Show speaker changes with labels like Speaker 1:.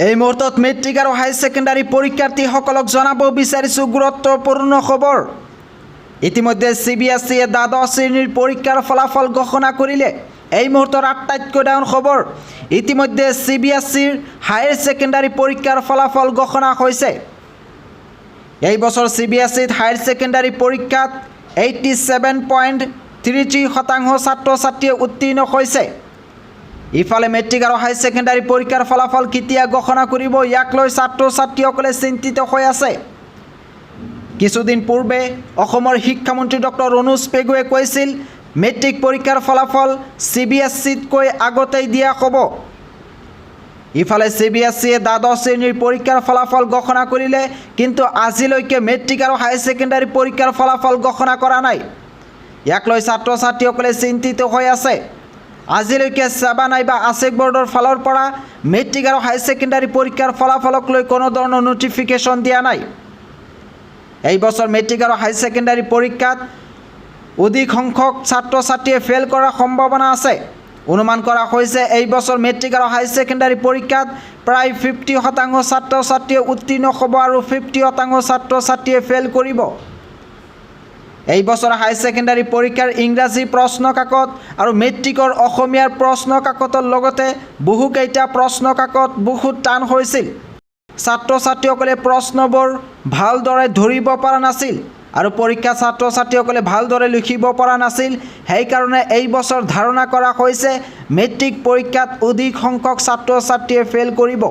Speaker 1: এই মুহূৰ্তত মেট্ৰিক আৰু হাই ছেকেণ্ডাৰী পৰীক্ষাৰ্থীসকলক জনাব বিচাৰিছোঁ গুৰুত্বপূৰ্ণ খবৰ। ইতিমধ্যে CBSE দ্বাদশ শ্ৰেণীৰ পৰীক্ষাৰ ফলাফল ঘোষণা কৰিলে। এই মুহূৰ্তৰ আটাইতকৈ ডাঙৰ খবৰ, ইতিমধ্যে CBSEৰ হায়াৰ ছেকেণ্ডাৰী পৰীক্ষাৰ ফলাফল ঘোষণা হৈছে। এই বছৰ CBSEত হায়াৰ ছেকেণ্ডাৰী পৰীক্ষাত 87.33% ছাত্ৰ ছাত্ৰীয়ে উত্তীৰ্ণ হৈছে। ইফালে মেট্ৰিক আৰু হাই ছেকেণ্ডাৰী পৰীক্ষাৰ ফলাফল কেতিয়া ঘোষণা কৰিব, ইয়াক লৈ ছাত্ৰ ছাত্ৰীসকলে চিন্তিত হৈ আছে। কিছুদিন পূৰ্বে অসমৰ শিক্ষামন্ত্ৰী ডক্টৰ ৰণোজ পেগুৱে কৈছিল, মেট্ৰিক পৰীক্ষাৰ ফলাফল CBSEতকৈ আগতেই দিয়া হ'ব। ইফালে CBSE দ্বাদশ শ্ৰেণীৰ পৰীক্ষাৰ ফলাফল ঘোষণা কৰিলে, কিন্তু আজিলৈকে মেট্ৰিক আৰু হাই ছেকেণ্ডাৰী পৰীক্ষাৰ ফলাফল ঘোষণা কৰা নাই। ইয়াক লৈ ছাত্ৰ ছাত্ৰীসকলে চিন্তিত হৈ আছে। আজিলৈকে সেবা নাইবা আছেক বৰ্ডৰ ফালৰ পৰা মেট্ৰিক আৰু হাই ছেকেণ্ডাৰী পৰীক্ষাৰ ফলাফলক লৈ কোনো ধৰণৰ নটিফিকেশ্যন দিয়া নাই। এই বছৰ মেট্ৰিক আৰু হাই ছেকেণ্ডাৰী পৰীক্ষাত অধিক সংখ্যক ছাত্ৰ ছাত্ৰীয়ে ফেইল কৰাৰ সম্ভাৱনা আছে। অনুমান কৰা হৈছে এই বছৰ মেট্ৰিক আৰু হাই ছেকেণ্ডাৰী পৰীক্ষাত প্ৰায় 50% ছাত্ৰ ছাত্ৰীয়ে উত্তীৰ্ণ হ'ব আৰু 50% ছাত্ৰ ছাত্ৰীয়ে ফেইল কৰিব। এই বছৰ হাই ছেকেণ্ডাৰী পৰীক্ষাৰ ইংৰাজী প্ৰশ্ন কাকত আৰু মেট্ৰিকৰ অসমীয়াৰ প্ৰশ্ন কাকতৰ লগতে বহুকেইটা প্ৰশ্ন কাকত বহুত টান হৈছিল। ছাত্ৰ ছাত্ৰীসকলে প্ৰশ্নবোৰ ভালদৰে ধৰিব পৰা নাছিল আৰু পৰীক্ষা ছাত্ৰ ছাত্ৰীসকলে ভালদৰে লিখিব পৰা নাছিল। সেইকাৰণে এই বছৰ ধাৰণা কৰা হৈছে মেট্ৰিক পৰীক্ষাত অধিক সংখ্যক ছাত্ৰ ছাত্ৰীয়ে ফেইল কৰিব।